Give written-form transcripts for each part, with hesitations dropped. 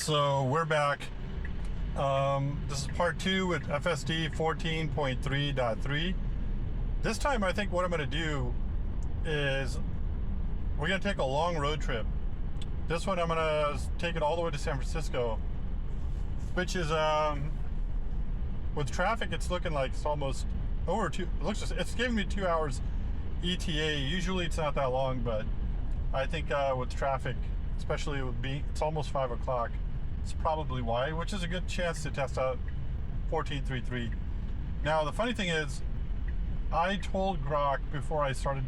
So we're back. This is part 2 with FSD 14.3.3. This time I think what I'm going to do is we're going to take a long road trip. This one I'm going to take it all the way to San Francisco, which is with traffic it's looking like it's almost over it's giving me 2 hours ETA. Usually it's not that long, but I think with traffic, especially with it's almost 5 o'clock, it's probably why, which is a good chance to test out 14.3.3. Now the funny thing is, I told Grok before I started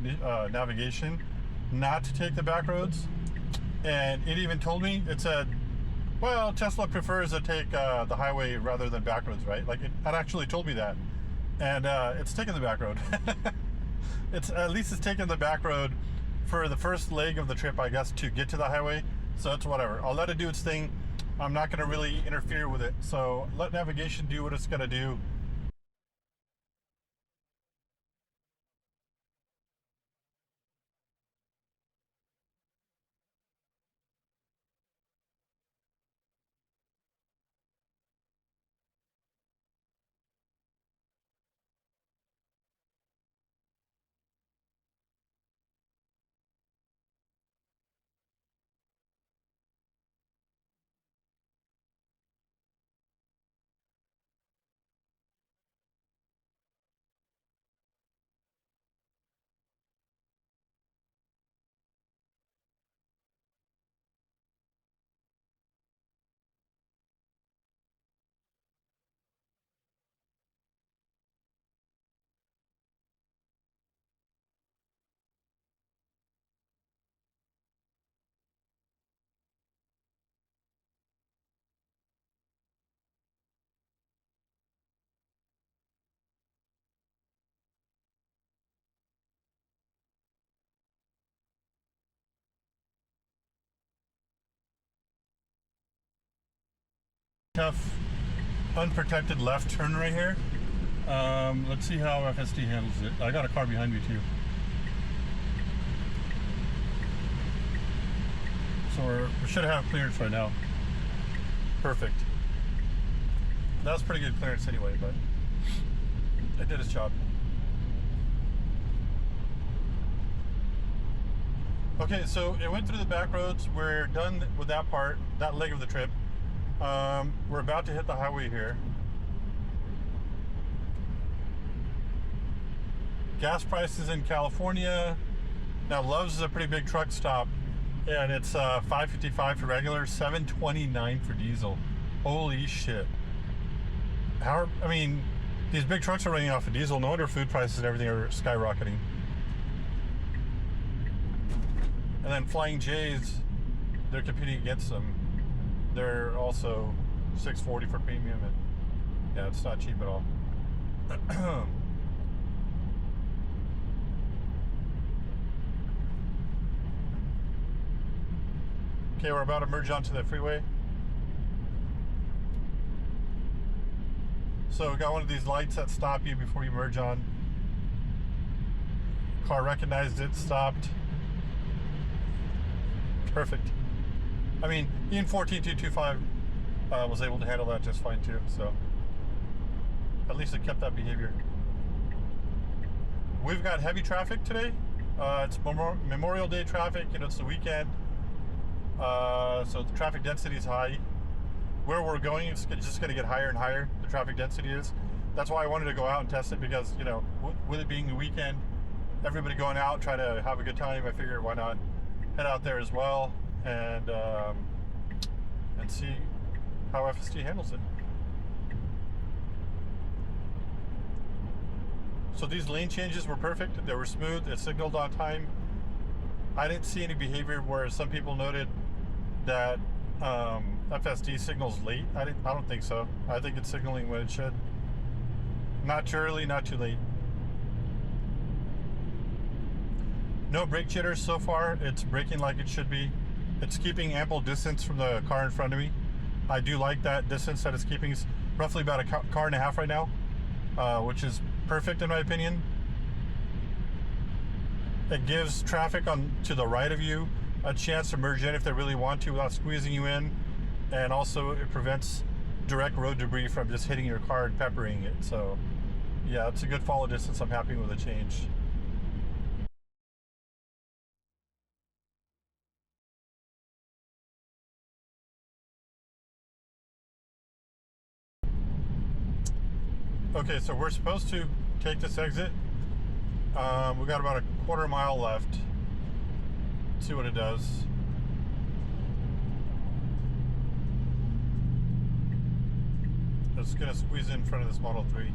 navigation not to take the back roads, and it even told me, it said, well, Tesla prefers to take the highway rather than back roads, right? Like it actually told me that, and it's taking the back road. At least it's taking the back road for the first leg of the trip, I guess, to get to the highway. So it's whatever. I'll let it do its thing. I'm not going to really interfere with it. So let navigation do what it's going to do. Tough, unprotected left turn right here. Let's see how FSD handles it. I got a car behind me too. So we should have clearance right now. Perfect. That was pretty good clearance anyway, but it did its job. Okay, so it went through the back roads. We're done with that part, that leg of the trip. We're about to hit the highway here. Gas prices in California. Now Love's is a pretty big truck stop, and it's $5.55 for regular, $7.29 for diesel. Holy shit. I mean, these big trucks are running off of diesel. No wonder food prices and everything are skyrocketing. And then Flying J's, they're competing against them. They're also $6.40 for premium, and yeah, it's not cheap at all. Okay, we're about to merge onto the freeway. So we got one of these lights that stop you before you merge on. Car recognized it, stopped. Perfect. I mean, even 14.2.3.5 was able to handle that just fine too, so at least it kept that behavior. We've got heavy traffic today. It's Memorial Day traffic, and it's the weekend, so the traffic density is high. Where we're going, it's just going to get higher and higher, the traffic density is. That's why I wanted to go out and test it, because, you know, with it being the weekend, everybody going out, trying to have a good time, I figured why not head out there as well and see how FSD handles it. So these lane changes were perfect. They were smooth. It signaled on time. I didn't see any behavior where some people noted that FSD signals late. I don't think so. I think it's signaling when it should. Not too early, not too late. No brake jitters so far. It's braking like it should be. It's keeping ample distance from the car in front of me. I do like that distance that it's keeping. It's roughly about a car and a half right now, which is perfect in my opinion. It gives traffic on to the right of you a chance to merge in if they really want to without squeezing you in. and also it prevents direct road debris from just hitting your car and peppering it. So yeah, it's a good follow distance. I'm happy with the change. Okay, so we're supposed to take this exit. We got about a quarter mile left. Let's see what it does. It's gonna squeeze in front of this Model 3.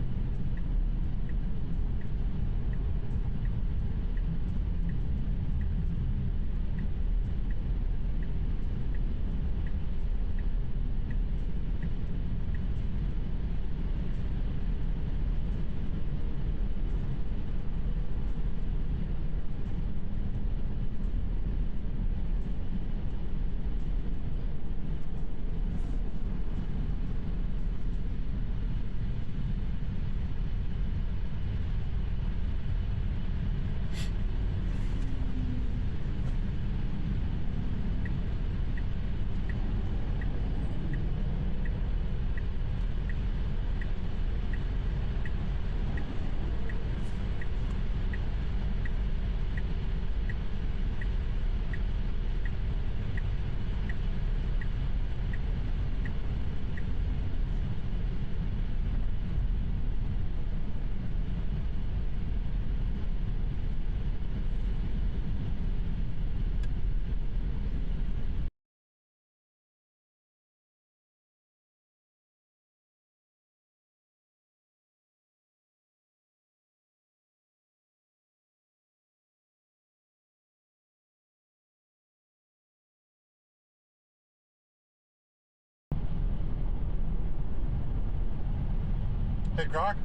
Hey Grok,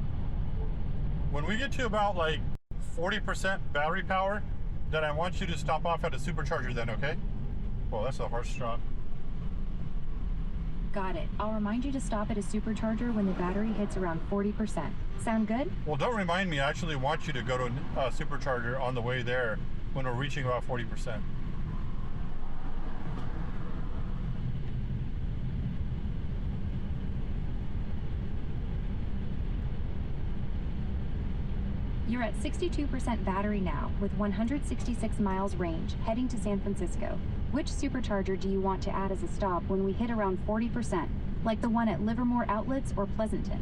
when we get to about like 40% battery power, then I want you to stop off at a supercharger then, okay? Well, that's a harsh drop. Got it. I'll remind you to stop at a supercharger when the battery hits around 40%. Sound good? Well, don't remind me. I actually want you to go to a supercharger on the way there when we're reaching about 40%. You're at 62% battery now, with 166 miles range, heading to San Francisco. Which supercharger do you want to add as a stop when we hit around 40%, like the one at Livermore Outlets or Pleasanton?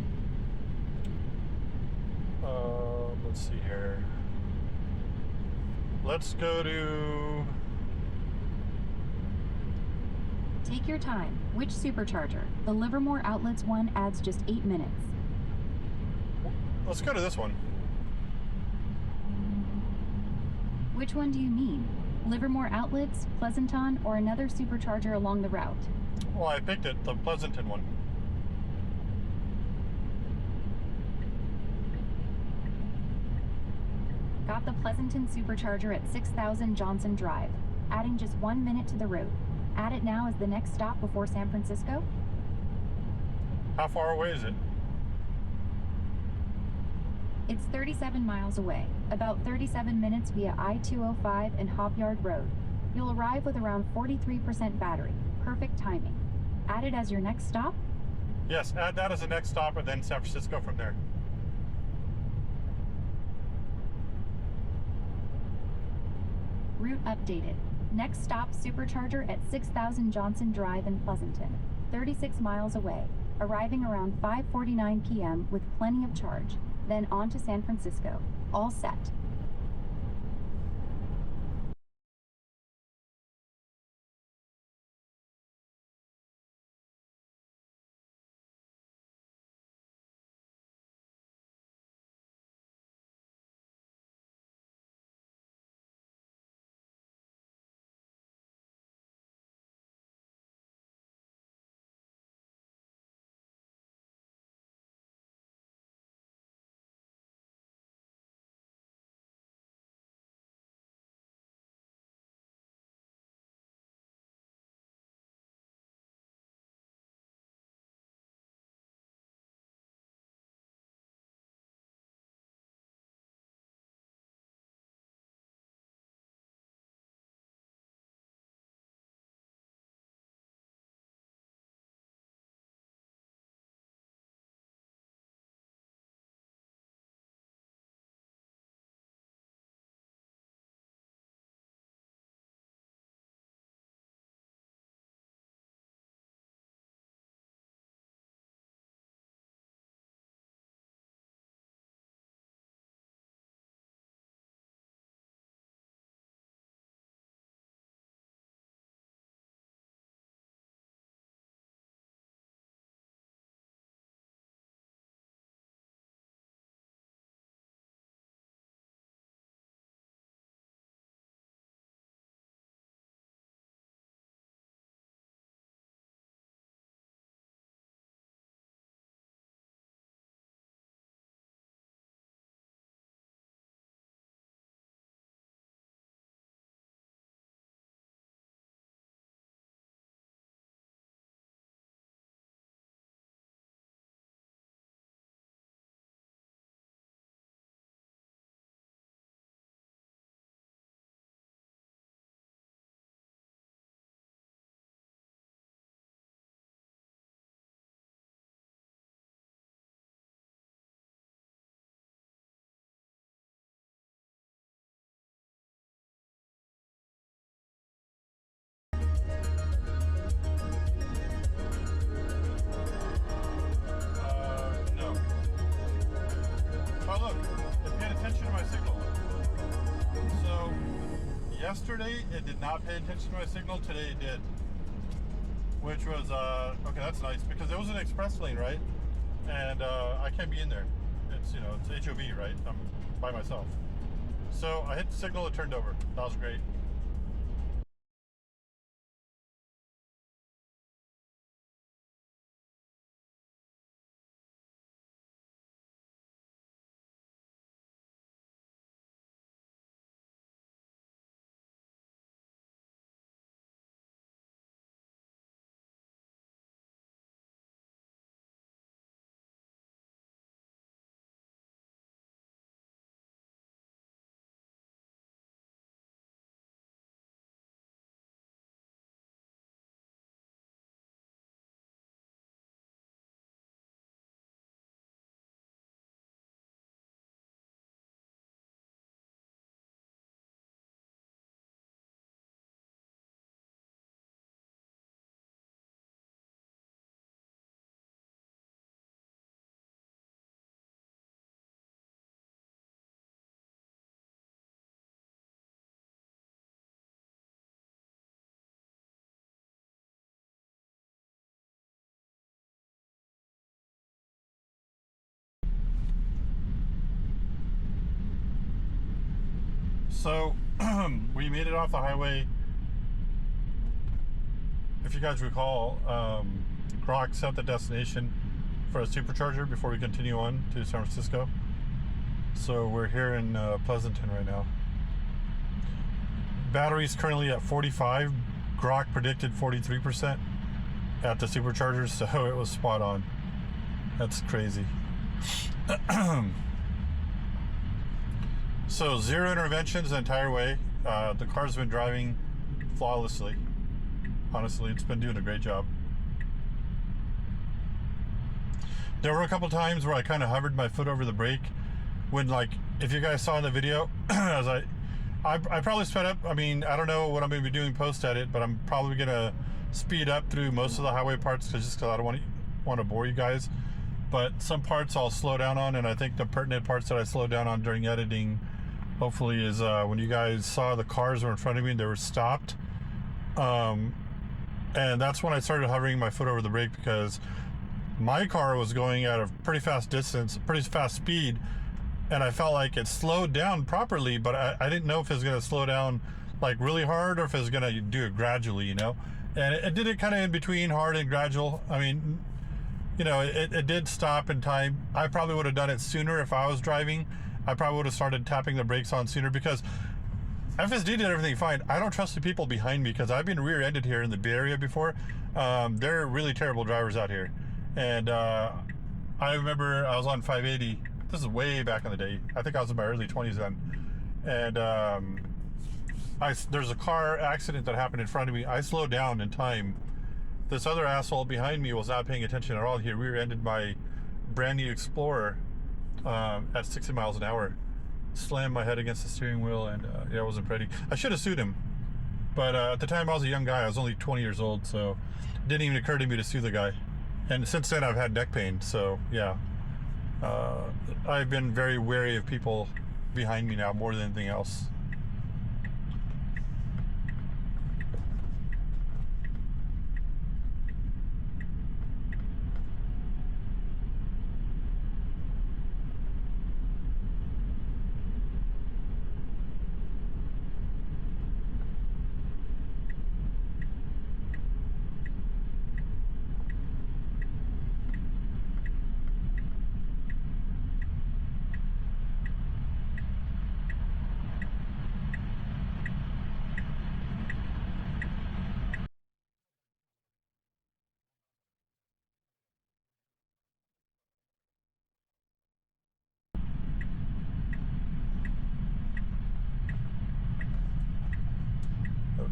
Let's see here. Let's go to... Take your time. Which supercharger? The Livermore Outlets one adds just 8 minutes. Let's go to this one. Which one do you mean? Livermore Outlets, Pleasanton, or another supercharger along the route? Well, I picked it, the Pleasanton one. Got the Pleasanton supercharger at 6000 Johnson Drive, adding just 1 minute to the route. Add it now as the next stop before San Francisco. How far away is it? It's 37 miles away, about 37 minutes via I-205 and Hop Yard Road. You'll arrive with around 43% battery. Perfect timing. Add it as your next stop? Yes, add that as the next stop and then San Francisco from there. Route updated. Next stop, supercharger at 6000 Johnson Drive in Pleasanton, 36 miles away, arriving around 5:49 p.m. with plenty of charge. Then on to San Francisco. All set. yesterday it did not pay attention to my signal. Today it did, which was okay. That's nice because it was an express lane, right? And I can't be in there. It's it's HOV, right? I'm by myself. So I hit the signal. It turned over. That was great. So we made it off the highway. If you guys recall, Grok set the destination for a supercharger before we continue on to San Francisco. So we're here in Pleasanton right now. Battery's currently at 45. Grok predicted 43% at the supercharger, so it was spot on. That's crazy. So 0 interventions the entire way. The car's been driving flawlessly. Honestly, it's been doing a great job. There were a couple times where I kind of hovered my foot over the brake when, like, if you guys saw in the video, as I probably sped up. I mean, I don't know what I'm going to be doing post edit, but I'm probably going to speed up through most of the highway parts because I don't want to bore you guys. But some parts I'll slow down on, and I think the pertinent parts that I slowed down on during editing, hopefully, is when you guys saw the cars were in front of me and they were stopped. And that's when I started hovering my foot over the brake because my car was going at a pretty fast distance, pretty fast speed, and I felt like it slowed down properly, but I didn't know if it was going to slow down like really hard or if it was going to do it gradually, and it did it kind of in between hard and gradual. I mean, it did stop in time. I probably would have done it sooner if I was driving. I probably would have started tapping the brakes on sooner because FSD did everything fine. I don't trust the people behind me because I've been rear-ended here in the Bay Area before. They're really terrible drivers out here. And I remember I was on 580. This is way back in the day. I think I was in my early 20s then. And there's a car accident that happened in front of me. I slowed down in time. This other asshole behind me was not paying attention at all. He rear-ended my brand new Explorer at 60 miles an hour. Slammed my head against the steering wheel, and yeah, it wasn't pretty. I should have sued him, but at the time I was a young guy. I was only 20 years old, so it didn't even occur to me to sue the guy. And since then I've had neck pain, so yeah. I've been very wary of people behind me now more than anything else.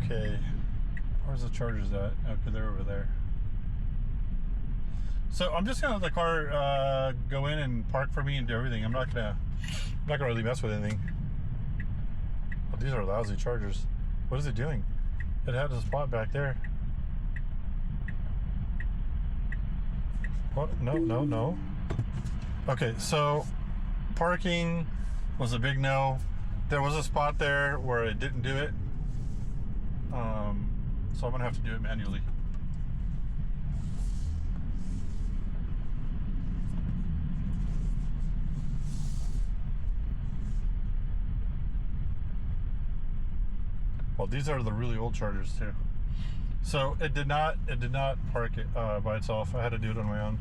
Okay, where's the chargers at? Okay, they're over there. So I'm just gonna let the car go in and park for me and do everything. I'm not gonna really mess with anything. Oh, these are lousy chargers. What is it doing? It had a spot back there. What? No. Okay, so parking was a big no. There was a spot there where it didn't do it. So I'm gonna have to do it manually. Well, these are the really old chargers too. So it did not park it by itself. I had to do it on my own.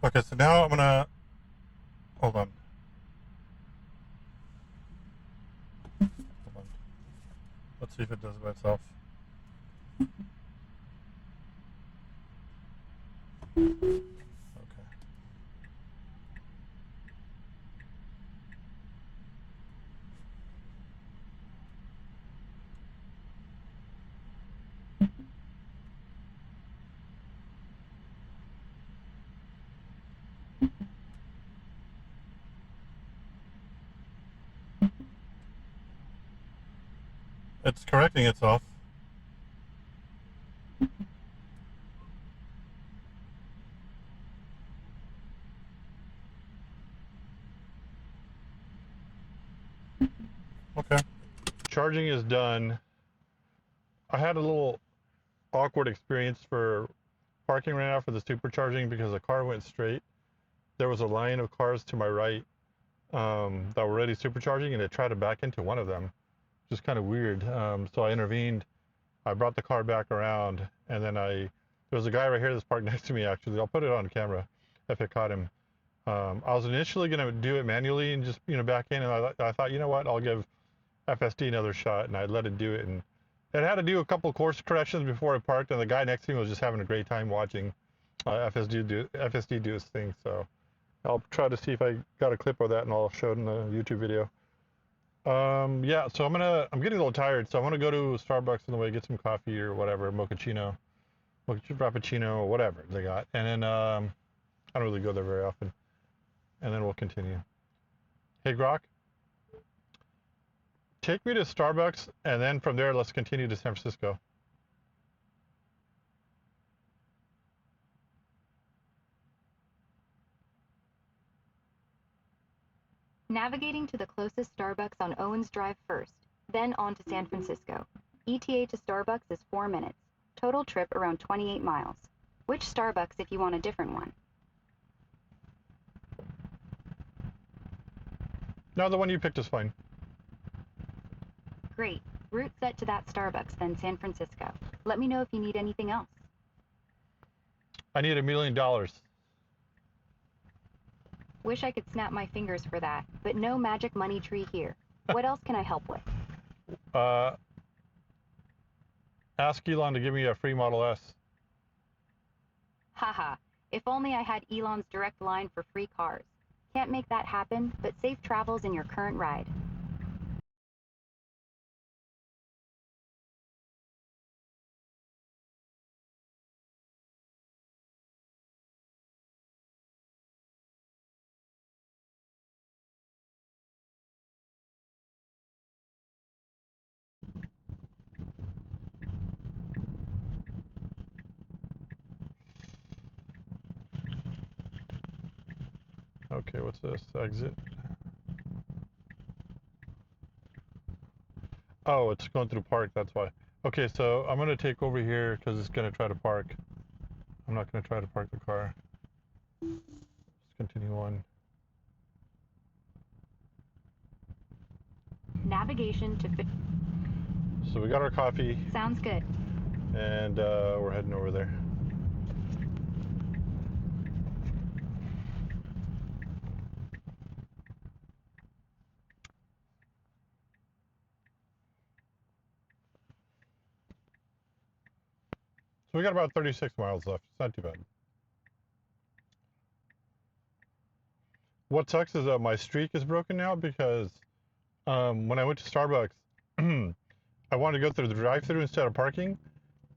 Okay, so now I'm gonna hold on. Hold on. Let's see if it does it by itself. Okay. It's correcting itself. Okay. Charging is done. I had a little awkward experience for parking right now for the supercharging because the car went straight. There was a line of cars to my right that were already supercharging, and it tried to back into one of them, which is kind of weird. So I intervened. I brought the car back around, and then there was a guy right here that's parked next to me, actually. I'll put it on camera if it caught him. I was initially going to do it manually and just, back in, and I thought, you know what, I'll give FSD another shot, and I let it do it. And it had to do a couple course corrections before it parked, and the guy next to me was just having a great time watching FSD do its thing. So I'll try to see if I got a clip of that, and I'll show it in the YouTube video. Yeah, so I'm getting a little tired, so I'm gonna go to Starbucks on the way, get some coffee or whatever, mochaccino, frappuccino, or whatever they got, and then I don't really go there very often, and then we'll continue. Hey Grok, take me to Starbucks, and then from there let's continue to San Francisco. Navigating to the closest Starbucks on Owens Drive first, then on to San Francisco. ETA to Starbucks is 4 minutes. Total trip around 28 miles. Which Starbucks if you want a different one? No, the one you picked is fine. Great. Route set to that Starbucks, then San Francisco. Let me know if you need anything else. I need $1 million. Wish I could snap my fingers for that, but no magic money tree here. What else can I help with? Ask Elon to give me a free Model S. Haha. If only I had Elon's direct line for free cars. Can't make that happen, but safe travels in your current ride. Okay, what's this? Exit. Oh, it's going through park, that's why. Okay, so I'm gonna take over here because it's gonna try to park. I'm not gonna try to park the car. Let's continue on. Navigation to... So we got our coffee. Sounds good. And we're heading over there. So we got about 36 miles left. It's not too bad. What sucks is that my streak is broken now because when I went to Starbucks, I wanted to go through the drive-thru instead of parking.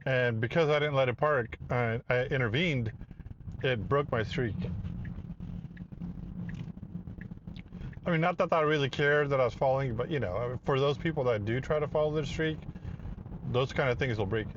And because I didn't let it park, I intervened, it broke my streak. I mean, not that I really cared that I was following, but for those people that do try to follow their streak, those kind of things will break it.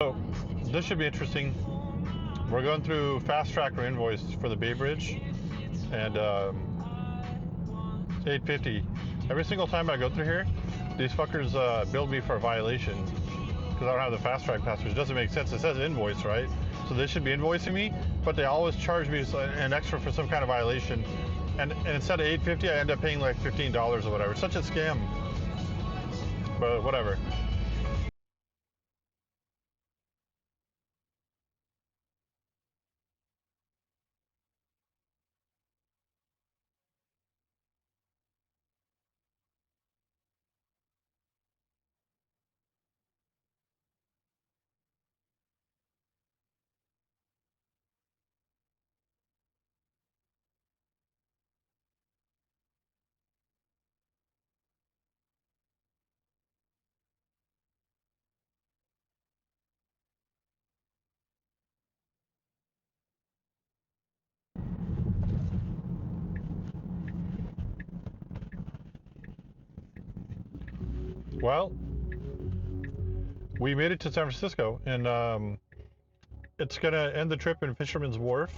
So this should be interesting. We're going through Fast Track or Invoice for the Bay Bridge, and it's $8.50. Every single time I go through here, these fuckers bill me for a violation because I don't have the Fast Track pass, which doesn't make sense. It says invoice, right? So they should be invoicing me, but they always charge me an extra for some kind of violation. And instead of $8.50, I end up paying like $15 or whatever. It's such a scam. But whatever. Well, we made it to San Francisco, and it's gonna end the trip in Fisherman's Wharf.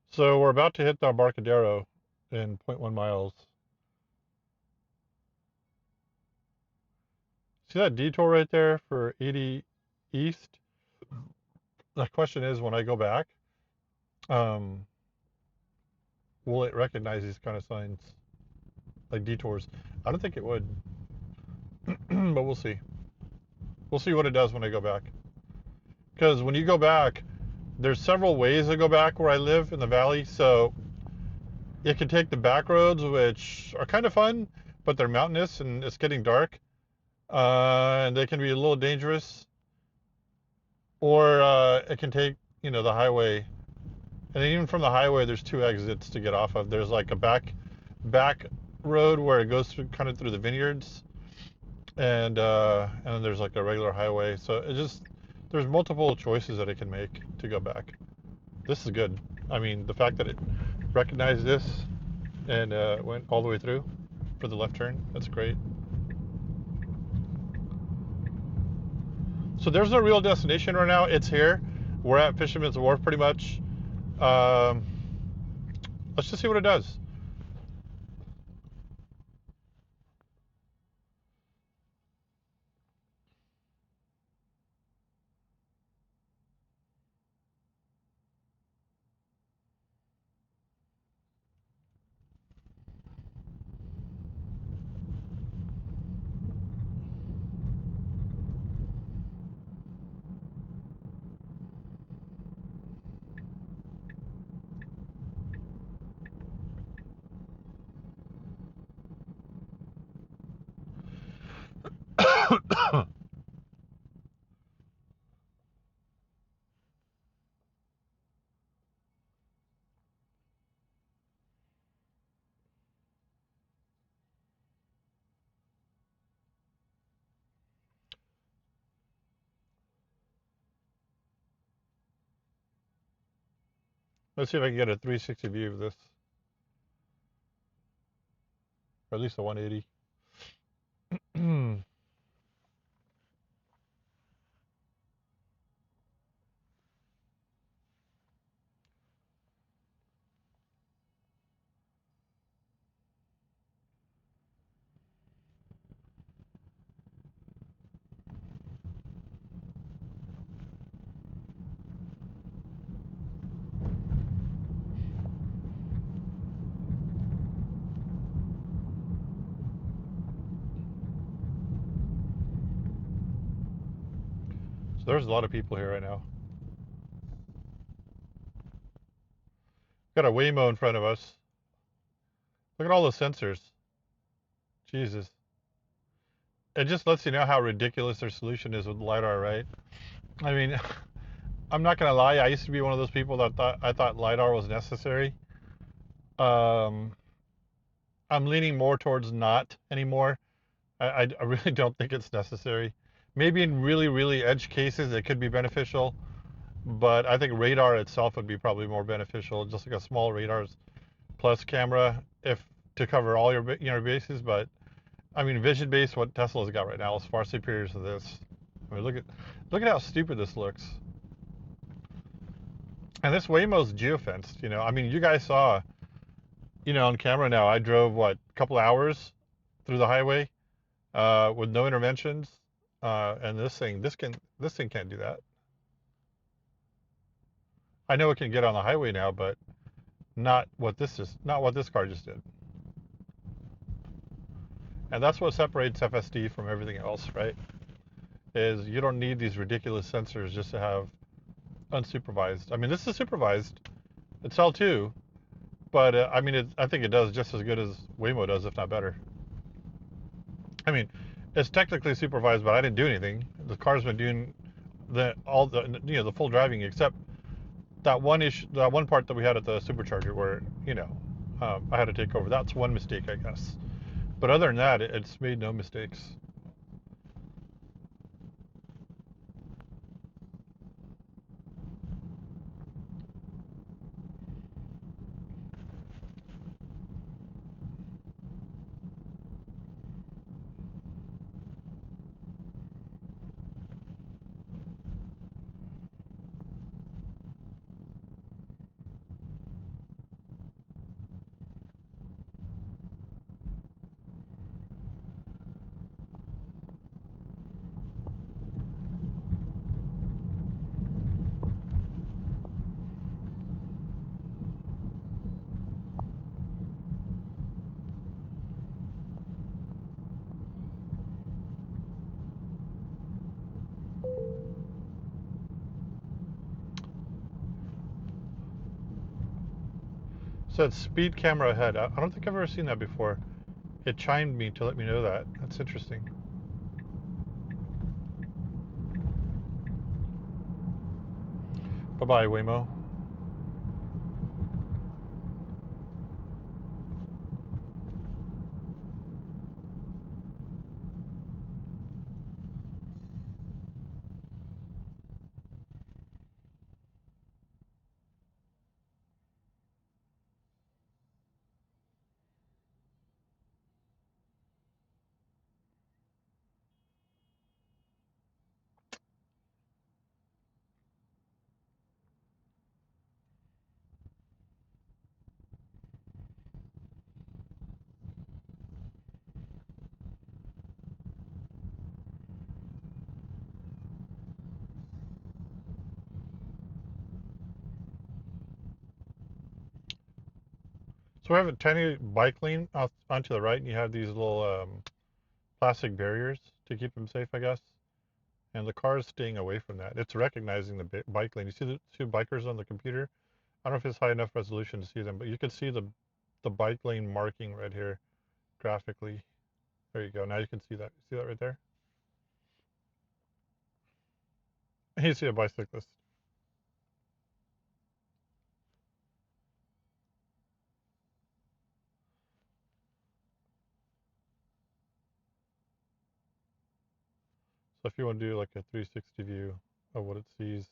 So we're about to hit the Embarcadero in 0.1 miles. See that detour right there for 80 East? The question is, when I go back, will it recognize these kind of signs, like detours? I don't think it would, but we'll see. We'll see what it does when I go back. Because when you go back, there's several ways to go back where I live in the valley. So it can take the back roads, which are kind of fun, but they're mountainous and it's getting dark. And they can be a little dangerous. Or it can take, the highway. And even from the highway, there's two exits to get off of. There's like a back road where it goes through kind of through the vineyards, and then there's like a regular highway. So there's multiple choices that it can make to go back. This is good. I mean, the fact that it recognized this and went all the way through for the left turn, that's great. So there's no real destination right now. It's here. We're at Fisherman's Wharf pretty much. Let's just see what it does. Let's see if I can get a 360 view of this. Or at least a 180. So there's a lot of people here right now. Got a Waymo in front of us. Look at all those sensors. Jesus. It just lets you know how ridiculous their solution is with LiDAR, right? I mean, I'm not going to lie. I used to be one of those people that thought LiDAR was necessary. I'm leaning more towards not anymore. I really don't think it's necessary. Maybe in really, really edge cases, it could be beneficial, but I think radar itself would be probably more beneficial, just like a small radars plus camera, if to cover all your bases. But I mean, vision based, what Tesla's got right now is far superior to this. I mean, look at how stupid this looks. And this Waymo's geofenced. I mean, you guys saw, on camera now. I drove what, a couple hours through the highway with no interventions, and this thing can't do that. I know it can get on the highway now, but not what this car just did. And that's what separates FSD from everything else, right? Is you don't need these ridiculous sensors just to have unsupervised. I mean, this is supervised. It's L2, but I mean, I think it does just as good as Waymo does, if not better. I mean, it's technically supervised, but I didn't do anything. The car's been doing the full driving, except that one part that we had at the supercharger where I had to take over. That's one mistake, I guess. But other than that, it's made no mistakes. So it's speed camera ahead. I don't think I've ever seen that before. It chimed me to let me know that. That's interesting. Bye-bye, Waymo. So we have a tiny bike lane onto the right, and you have these little plastic barriers to keep them safe, I guess. And the car is staying away from that. It's recognizing the bike lane. You see the two bikers on the computer? I don't know if it's high enough resolution to see them, but you can see the bike lane marking right here graphically. There you go. Now you can see that. See that right there? You see a bicyclist. So if you want to do like a 360 view of what it sees,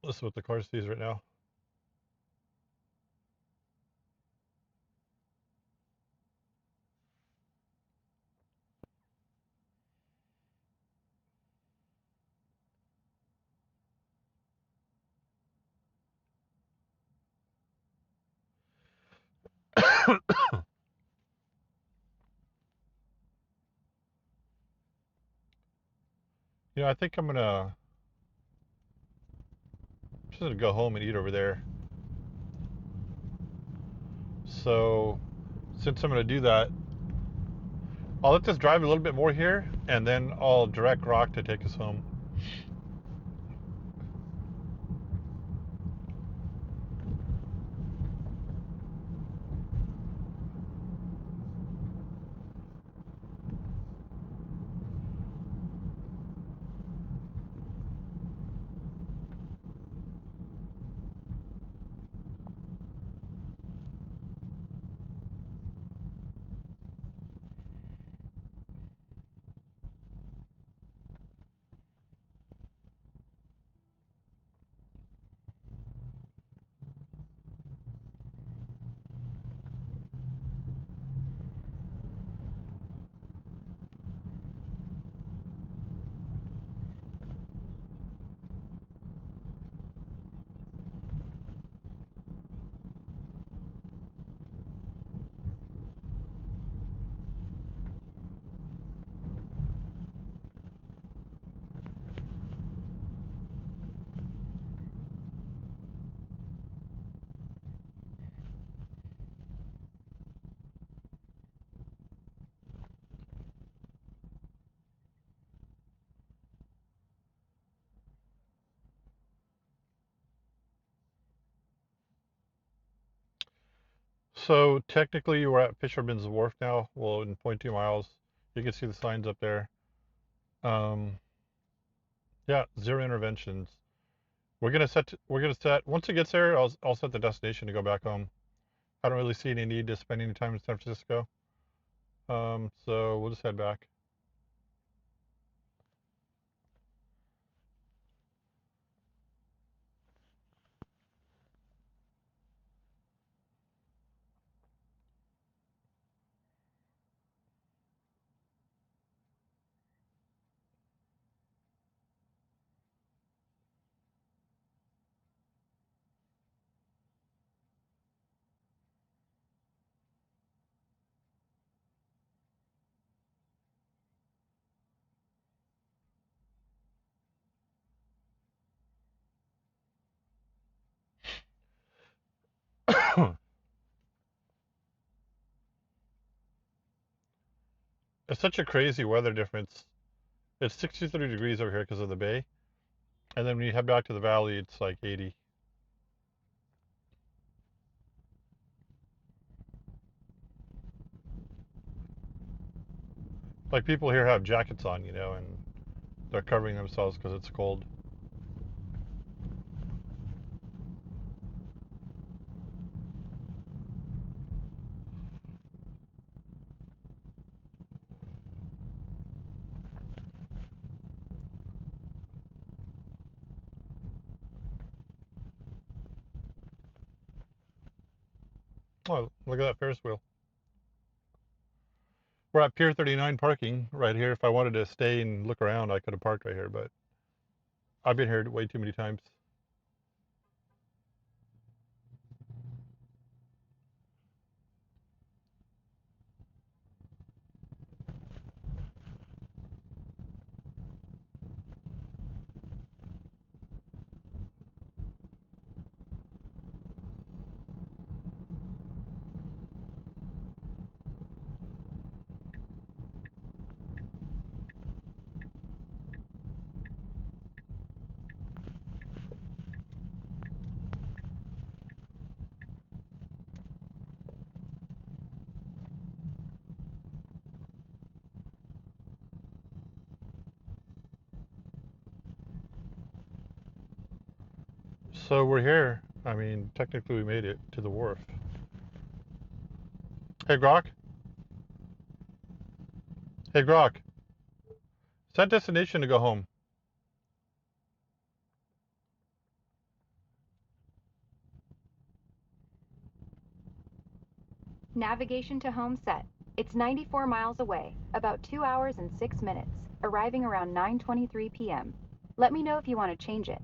this is what the car sees right now. I think I'm just gonna go home and eat over there. So since I'm gonna do that, I'll let this drive a little bit more here, and then I'll direct Grok to take us home. So technically we're at Fisherman's Wharf now. Well, in 0.2 miles. You can see the signs up there. Yeah, 0 interventions. We're gonna set once it gets there, I'll set the destination to go back home. I don't really see any need to spend any time in San Francisco. So we'll just head back. It's such a crazy weather difference. It's 63 degrees over here because of the bay. And then when you head back to the valley, it's like 80. Like people here have jackets on, and they're covering themselves because it's cold. Oh, look at that Ferris wheel. We're at Pier 39 parking right here. If I wanted to stay and look around, I could have parked right here, but I've been here way too many times. So we're here. I mean, technically we made it to the wharf. Hey, Grok. Hey, Grok. Set destination to go home. Navigation to home set. It's 94 miles away, about 2 hours and 6 minutes, arriving around 9:23 p.m. Let me know if you want to change it.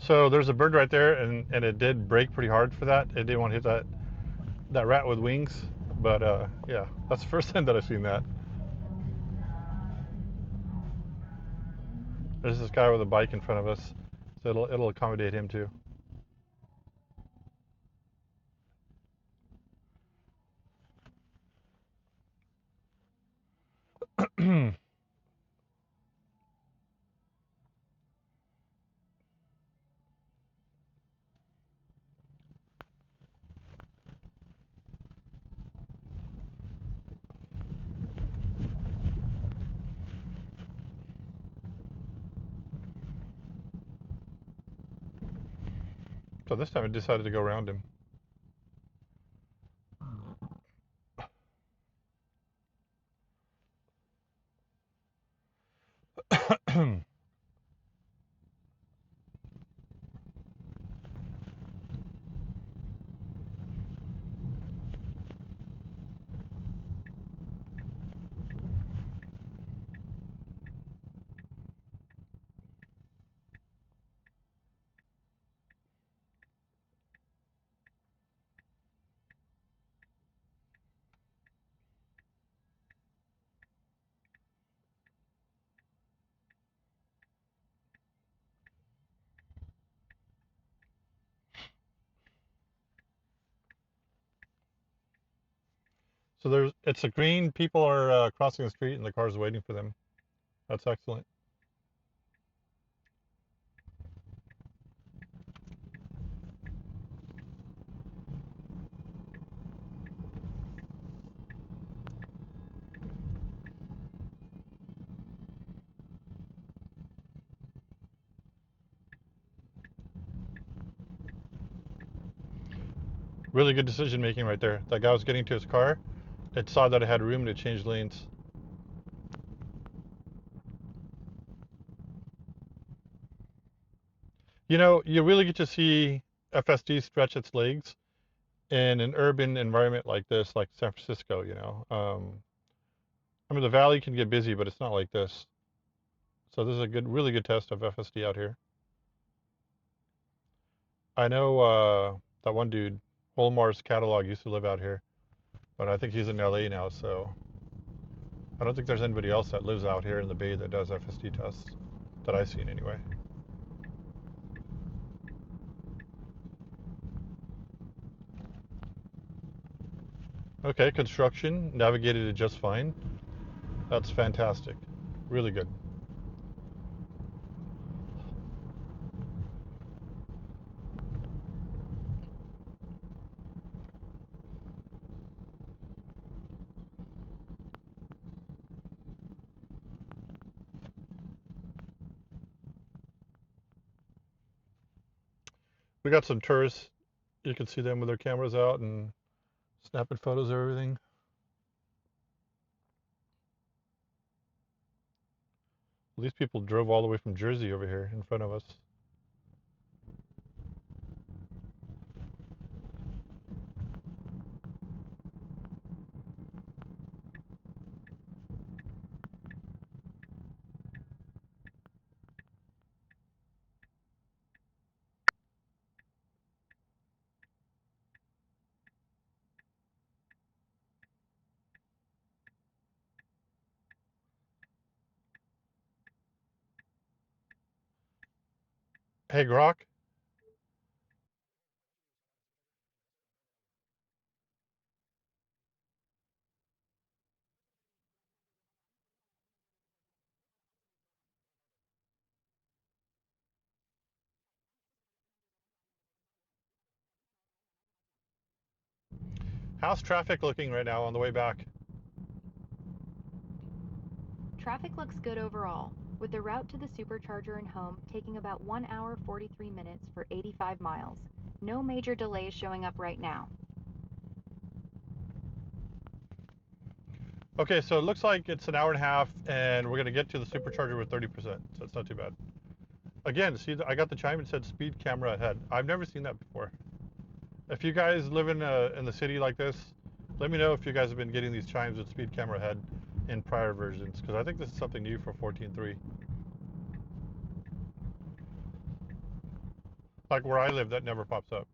So there's a bird right there, and it did brake pretty hard for that. It didn't want to hit that rat with wings. But yeah, that's the first time that I've seen that. There's this guy with a bike in front of us, so it'll accommodate him too. So this time I decided to go around him. So it's a green. People are crossing the street and the car's waiting for them. That's excellent. Really good decision making right there. That guy was getting to his car. It saw that it had room to change lanes. You know, you really get to see FSD stretch its legs in an urban environment like this, like San Francisco, you know. I mean, the valley can get busy, but it's not like this. So this is a really good test of FSD out here. I know that one dude, Holmar's Catalog, used to live out here, but I think he's in LA now, so I don't think there's anybody else that lives out here in the Bay that does FSD tests that I've seen anyway. Okay, construction, navigated it just fine. That's fantastic. Really good. We got some tourists. You can see them with their cameras out and snapping photos of everything. These people drove all the way from Jersey over here in front of us. Hey, Grok, how's traffic looking right now on the way back? Traffic looks good overall, with the route to the supercharger and home taking about 1 hour 43 minutes for 85 miles. No major delays showing up right now. Okay, so it looks like it's an hour and a half, and we're going to get to the supercharger with 30%, so it's not too bad. Again, see, I got the chime and said speed camera ahead. I've never seen that before. If you guys live in the city like this, let me know if you guys have been getting these chimes with speed camera ahead in prior versions, because I think this is something new for 14.3. Like where I live, that never pops up.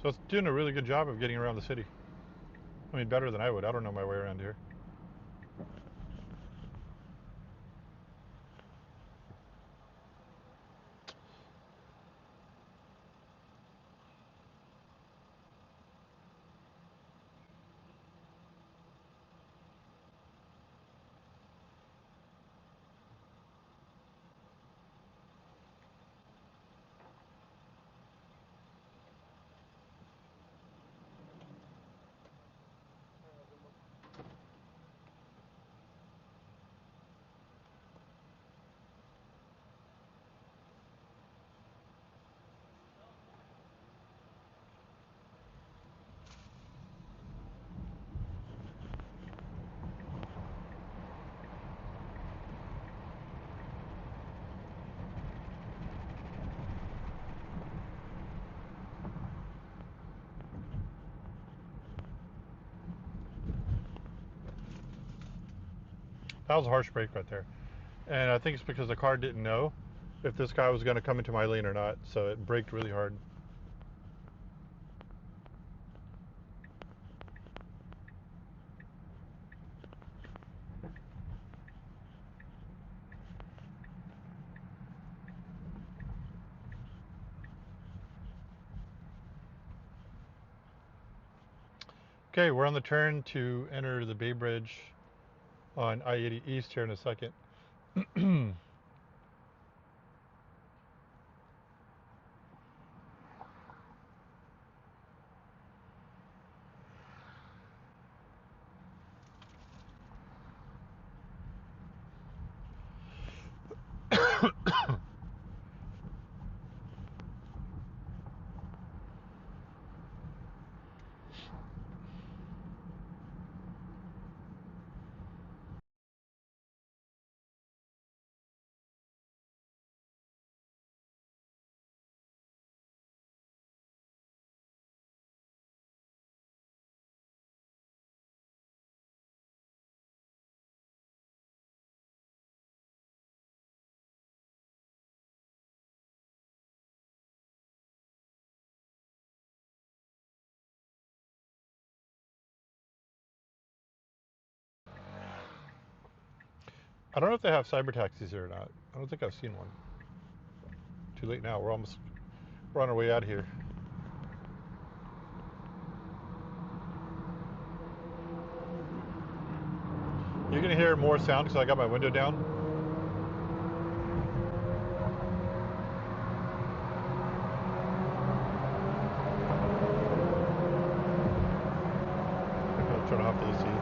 So it's doing a really good job of getting around the city. I mean, better than I would. I don't know my way around here. That was a harsh brake right there. And I think it's because the car didn't know if this guy was going to come into my lane or not, so it braked really hard. Okay, we're on the turn to enter the Bay Bridge on I-80 East here in a second. I don't know if they have cyber taxis here or not. I don't think I've seen one. Too late now. We're on our way out of here. You're gonna hear more sound because I got my window down. I'll turn off the AC.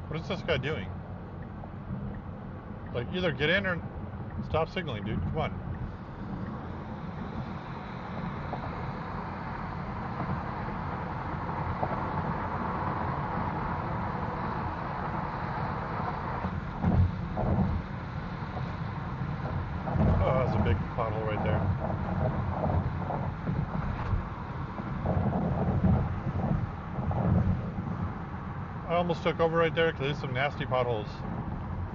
What is this guy doing? Like, either get in or stop signaling, dude. Come on. Oh, that's a big pothole right there. I almost took over right there because there's some nasty potholes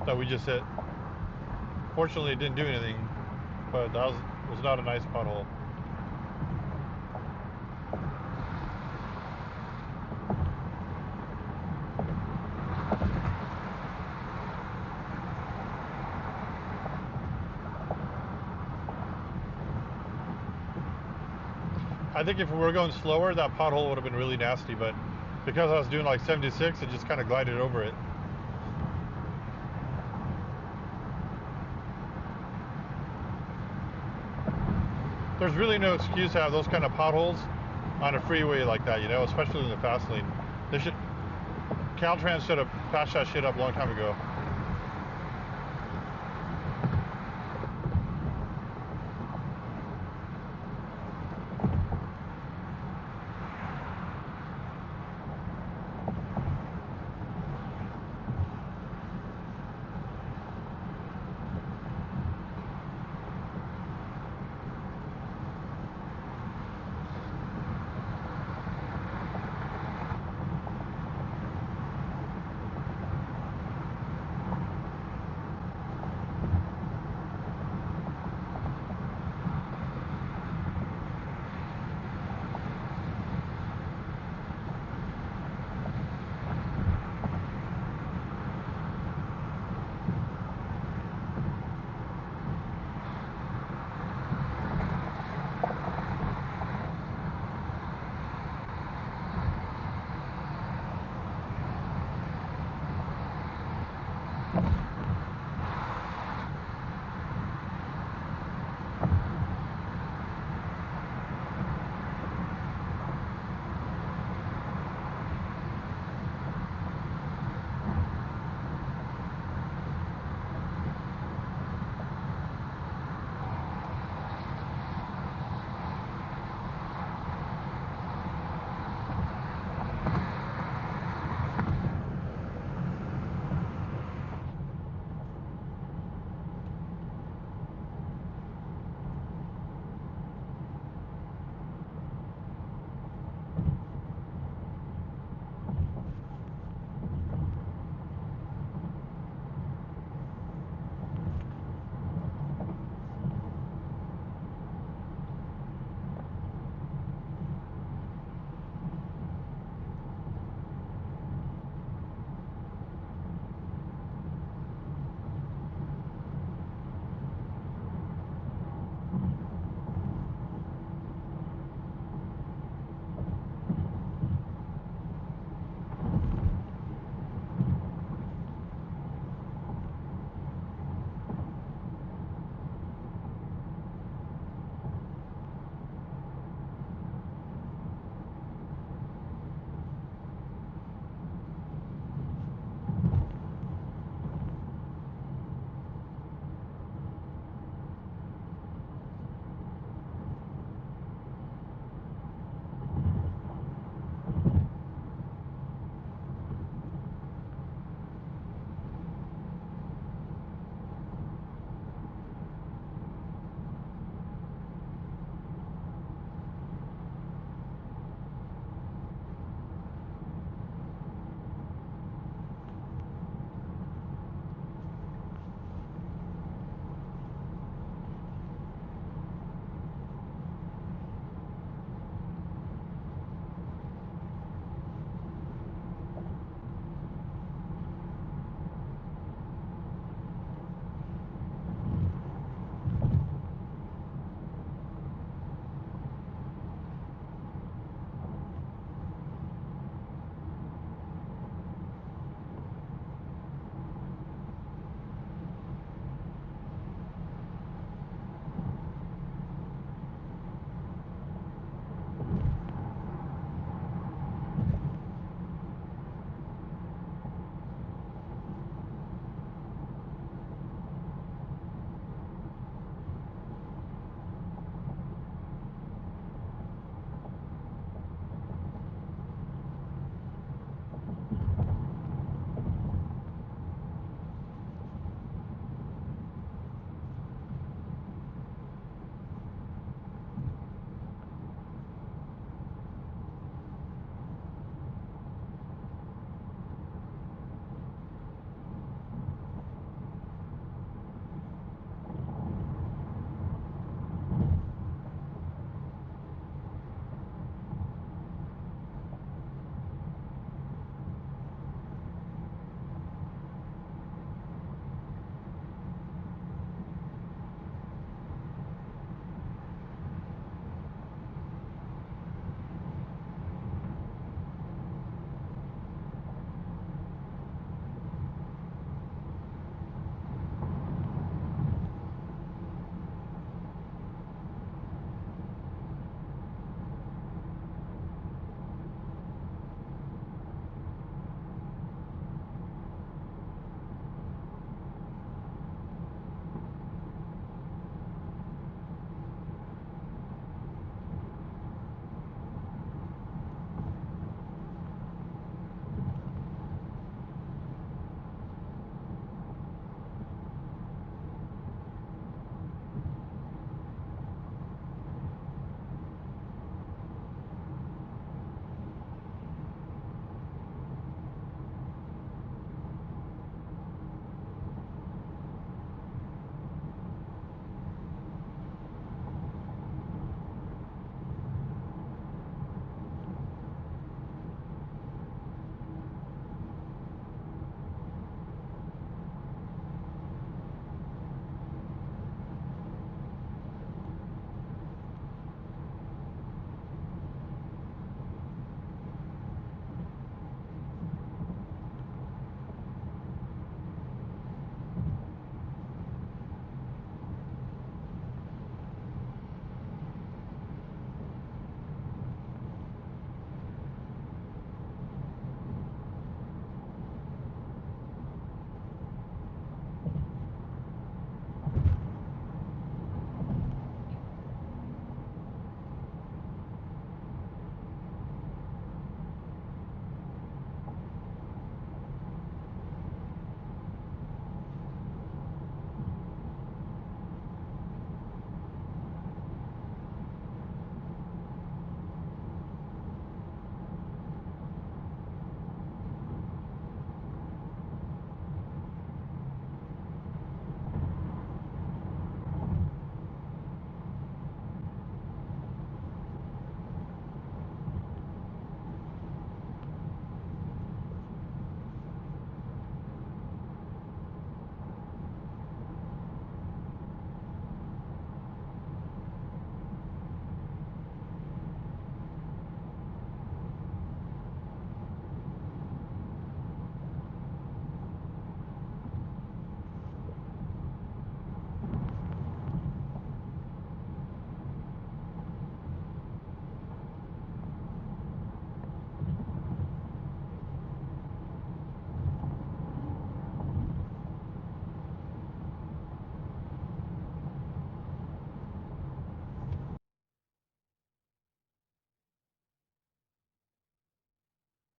that we just hit. Fortunately, it didn't do anything, but that was not a nice pothole. I think if we were going slower, that pothole would have been really nasty, but because I was doing like 76, it just kind of glided over it. There's really no excuse to have those kind of potholes on a freeway like that, you know, especially in the fast lane. Caltrans should have patched that shit up a long time ago.